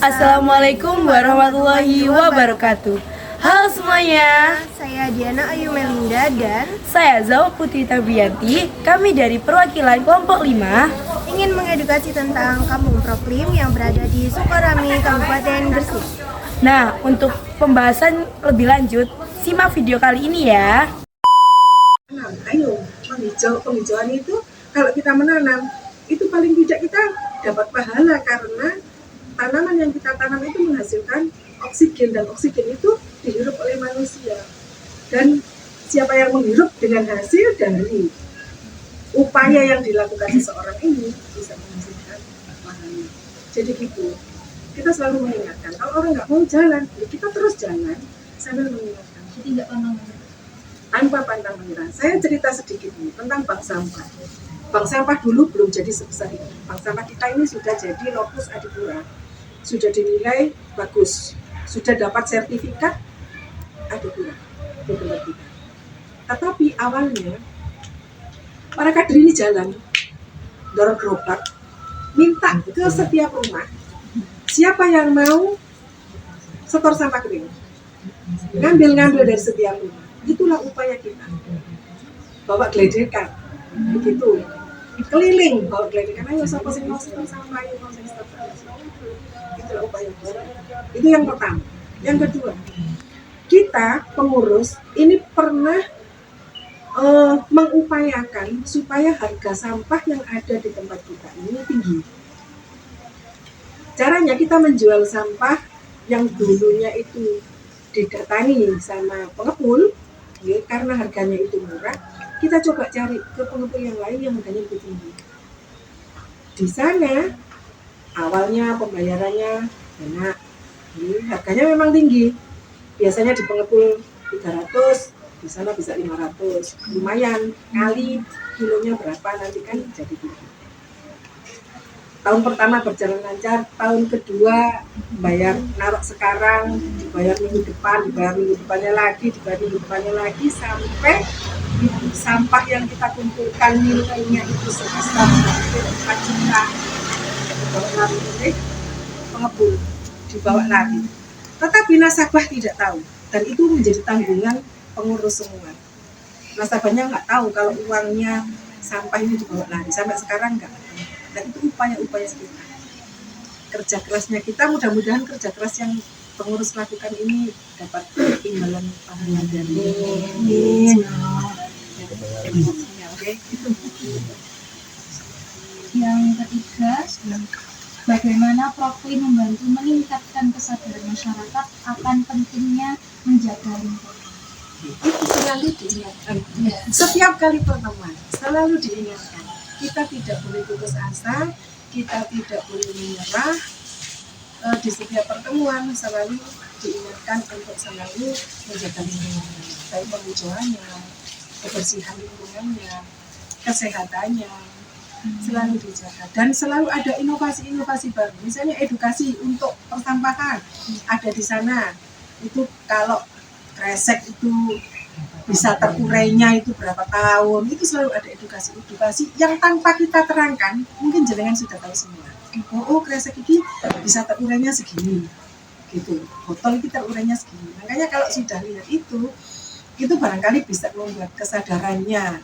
Assalamualaikum warahmatullahi wabarakatuh. Halo semuanya, Saya Diana Ayu Melinda dan saya Zawa Putri Tabianti. Kami dari perwakilan kelompok 5 ingin mengedukasi tentang Kampung Proklim yang berada di Sukarami, Kabupaten Gresik. Nah, untuk pembahasan lebih lanjut, simak video kali ini ya. Ayo, penghijauan itu kalau kita menanam, itu paling tidak kita dapat pahala karena tanaman yang kita tanam itu menghasilkan oksigen dan oksigen itu dihirup oleh manusia. Dan siapa yang menghirup dengan hasil dari upaya yang dilakukan seseorang ini bisa menghasilkan pahala. Jadi gitu. Kita selalu mengingatkan, kalau orang nggak mau jalan, ya kita terus jalan sambil mengingatkan. Jadi nggak Tanpa pantang menyerah. Saya cerita sedikit nih tentang bank sampah. Bank sampah dulu belum jadi sebesar ini. Bank sampah kita ini sudah jadi Lokus Adipura, sudah dinilai bagus, sudah dapat sertifikat Adipura. Tetapi awalnya para kader ini jalan, dorong gerobak, minta ke setiap rumah, siapa yang mau setor sampah kering, ngambil dari setiap rumah. Itulah upaya kita. Bawa geledekan, begitu. Keliling bawa geledekan, ayo siapa sing mau setor sampah, ayo mau setor sampah. Itulah upaya kita. Itu yang pertama. Yang kedua, kita pengurus ini pernah mengupayakan supaya harga sampah yang ada di tempat kita ini tinggi. Caranya kita menjual sampah yang dulunya itu didatangi sama pengepul, ya, karena harganya itu murah, kita coba cari ke pengepul yang lain yang harganya lebih tinggi. Di sana awalnya pembayarannya enak, ya, harganya memang tinggi. Biasanya di pengepul 300, di sana bisa 500, lumayan, kali kilonya berapa nanti kan jadi tinggi. Tahun pertama berjalan lancar, tahun kedua bayar naruh sekarang, dibayar minggu depan, dibayar minggu depannya lagi, dibayar minggu depannya lagi, sampai sampah yang kita kumpulkan nilainya itu sekitar 4 juta, dibawa lari oleh pengepul, dibawa lari. Tetapi nasabah tidak tahu, dan itu menjadi tanggungan pengurus semua. Nasabahnya nggak tahu kalau uangnya sampah ini dibawa lari, sampai sekarang nggak. Dan itu upaya-upaya kita, kerja kerasnya kita, mudah-mudahan kerja keras yang pengurus lakukan ini dapat imbalan pahala dari oke. Yang ketiga, bagaimana Proklim membantu meningkatkan kesadaran masyarakat akan pentingnya menjaga lingkungan. Itu selalu diingatkan. Setiap kali pertemuan selalu diingatkan. Kita tidak boleh putus asa, kita tidak boleh menyerah. Di setiap pertemuan selalu diingatkan untuk selalu menjaga lingkungan, baik penghijauannya, kebersihan lingkungannya, kesehatannya, selalu dijaga. Dan selalu ada inovasi-inovasi baru. Misalnya edukasi untuk persampahan ada di sana. Itu kalau kresek itu bisa terurainya itu berapa tahun, itu selalu ada edukasi yang tanpa kita terangkan, mungkin jenengan sudah tahu semua. Oh kresek ini bisa terurainya segini, gitu. Botol ini terurainya segini. Makanya kalau sudah lihat itu barangkali bisa membuat kesadarannya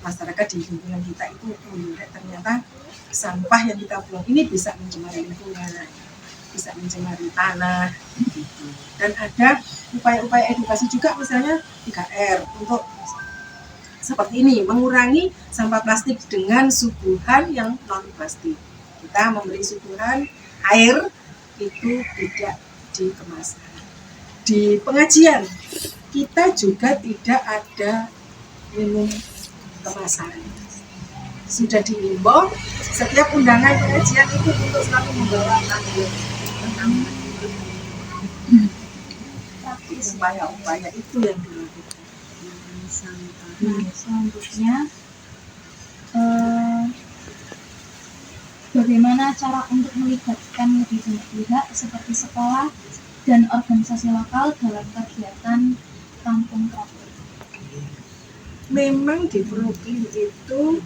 masyarakat di lingkungan kita itu ternyata sampah yang kita buang ini bisa mencemari lingkungan, bisa mencemari tanah, gitu. Dan ada upaya-upaya edukasi juga, misalnya 3R untuk seperti ini, mengurangi sampah plastik dengan suguhan yang non plastik. Kita memberi suguhan air itu tidak dikemasan. Di pengajian kita juga tidak ada minum kemasan. Sudah diimbau setiap undangan pengajian itu untuk selalu membawa tanggung. Upaya-upaya itu yang dilakukan. Nah, selanjutnya, bagaimana cara untuk melibatkan lebih banyak pihak seperti sekolah dan organisasi lokal dalam kegiatan Kampung Proklim? Memang di Proklim itu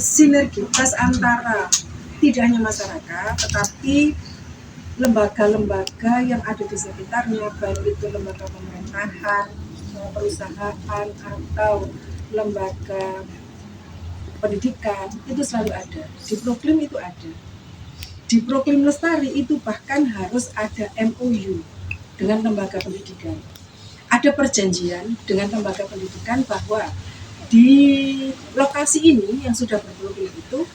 sinergitas antara tidak hanya masyarakat, tetapi lembaga-lembaga yang ada di sekitarnya, baik itu lembaga pemerintahan, perusahaan, atau lembaga pendidikan, itu selalu ada. Di Proklim itu ada. Di Proklim Lestari itu bahkan harus ada MOU dengan lembaga pendidikan. Ada perjanjian dengan lembaga pendidikan bahwa di lokasi ini yang sudah berproklim itu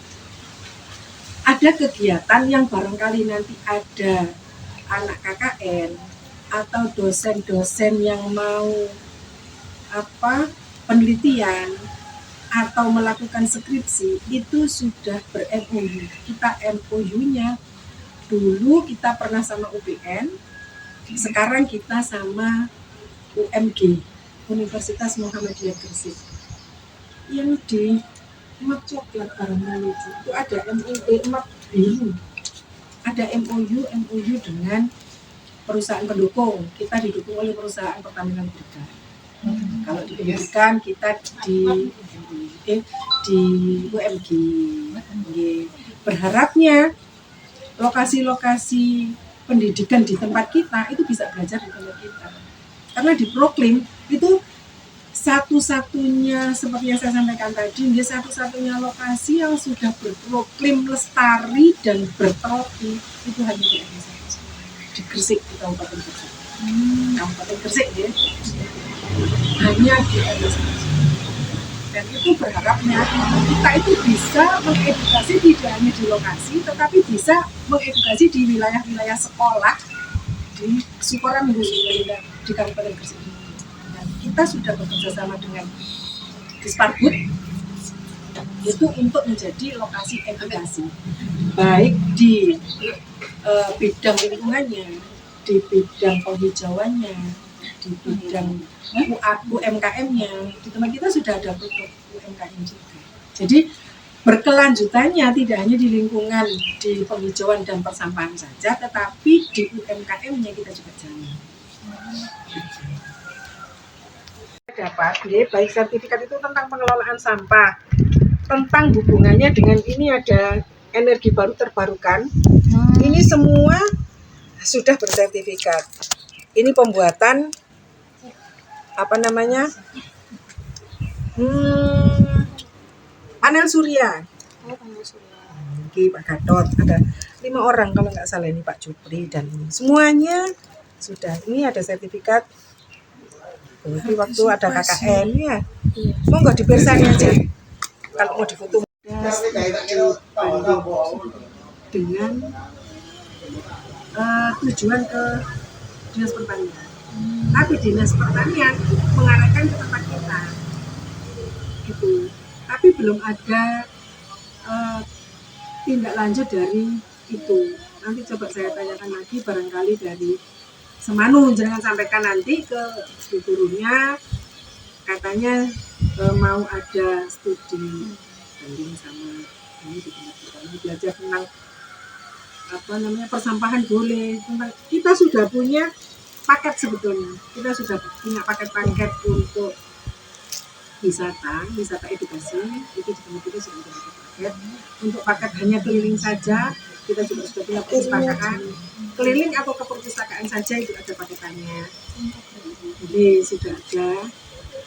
ada kegiatan yang barangkali nanti ada anak KKN atau dosen-dosen yang mau penelitian atau melakukan skripsi, itu sudah ber-MOU. Kita MOU-nya dulu kita pernah sama UPN, sekarang kita sama UMG, Universitas Muhammadiyah Gresik. Yang di emak coklat barangkali itu ada emak biru. Ada MOU dengan perusahaan pendukung. Kita didukung oleh perusahaan Pertamina Bergas. Kalau di pendidikan kita di UMG. Berharapnya lokasi-lokasi pendidikan di tempat kita itu bisa belajar di tempat kita. Karena di Proklim itu satu-satunya, seperti yang saya sampaikan tadi, satu-satunya lokasi yang sudah berproklim lestari dan bertrofi itu hanya di Gresik, di Kabupaten Gresik. Kabupaten Gresik ya. Hanya di RSUD. Dan itu berharapnya kita itu bisa mengedukasi tidak hanya di lokasi, tetapi bisa mengedukasi di wilayah-wilayah sekolah di Sukorambi khususnya di Kabupaten Gresik. Dan kita sudah bekerja sama dengan Disparbud itu untuk menjadi lokasi edukasi, baik di bidang lingkungannya, di bidang penghijauannya, di bidang UMKM-nya. Di tempat kita sudah ada produk UMKM juga. Jadi berkelanjutannya tidak hanya di lingkungan, di penghijauan dan persampahan saja, tetapi di UMKM-nya kita juga jalan. Dapat, baik sertifikat itu tentang pengelolaan sampah, tentang hubungannya dengan ini ada energi baru terbarukan. Ini semua sudah bersertifikat. Ini pembuatan panel surya. Ini Pak Gatot, ada 5 orang kalau nggak salah, ini Pak Jupri, dan semuanya sudah. Ini ada sertifikat. Jadi waktu ada KKN ya, mau nggak dipersani aja. Kalau mau difoto dengan tujuan ke Dinas Pertanian. Tapi Dinas Pertanian mengarahkan ke tempat kita, gitu. Tapi belum ada tindak lanjut dari itu. Nanti coba saya tanyakan lagi, barangkali dari Semanu, jangan sampaikan nanti ke gurunya, katanya mau ada studi banding sama ini di tempat kita, belajar tentang persampahan boleh. Kita sudah punya paket sebetulnya, kita sudah punya paket-paket untuk wisata edukasi, itu di tempat kita sudah ada paket. Untuk paket hanya keliling saja, kita juga sudah punya perpustakaan. Keliling atau ke perpustakaan saja itu ada paketannya. Jadi sudah ada.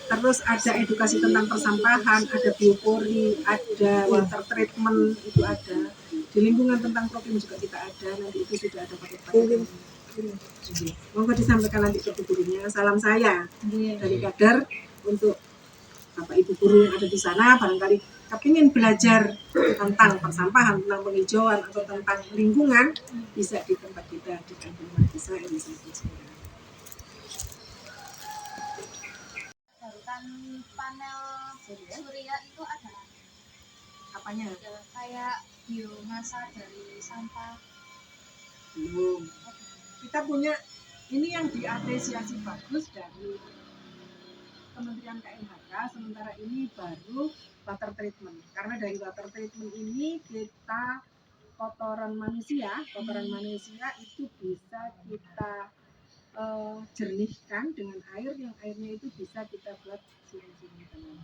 Terus ada edukasi tentang persampahan, ada biopori, ada water treatment, itu ada. Di lingkungan tentang protein juga kita ada, nanti itu sudah ada paket-paket. Monggo disampaikan nanti ke gurunya. Salam saya dari Kadar untuk Bapak Ibu guru yang ada di sana, barangkali kepingin belajar tentang persampahan, tentang penghijauan atau tentang lingkungan, bisa di tempat kita di Kampung Desa Indonesia. Barukan panel surya itu ada Apanya? kayak biomasa dari sampah. Belum. Kita punya ini yang diapresiasi bagus dari Kementerian KMHK, sementara ini baru water treatment. Karena dari water treatment ini kita kotoran manusia itu bisa kita jernihkan dengan air, yang airnya itu bisa kita buat siram-siram tanaman.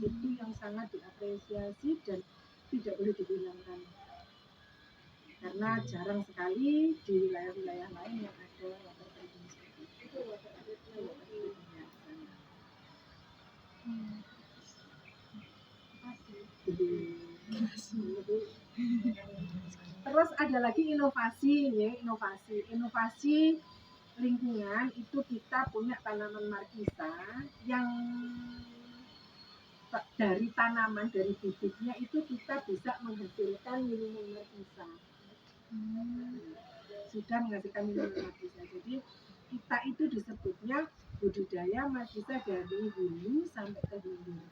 Itu yang sangat diapresiasi dan tidak boleh dihilangkan. karena jarang sekali di wilayah-wilayah lain yang ada water treatment seperti itu. Water treatment Terus ada lagi inovasi ya, inovasi lingkungan itu kita punya tanaman markisa yang dari tanaman, dari bibitnya itu kita bisa menghasilkan minuman markisa. Sudah menghasilkan minuman markisa. Jadi kita itu disebutnya budidaya markisa dari hulu sampai ke hilir.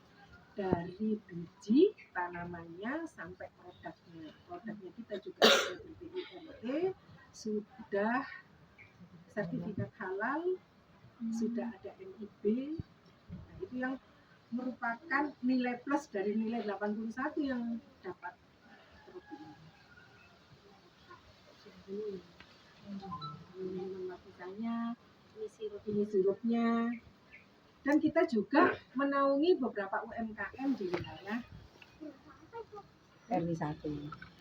Dari biji tanamannya sampai produknya. Produknya kita juga sudah BPIMT, sudah sertifikat halal, sudah ada MIB. Nah, itu yang merupakan nilai plus dari nilai 81 yang dapat protein. Minuman markisanya, ini sirupnya. Dan kita juga menaungi beberapa UMKM di wilayah RW 1.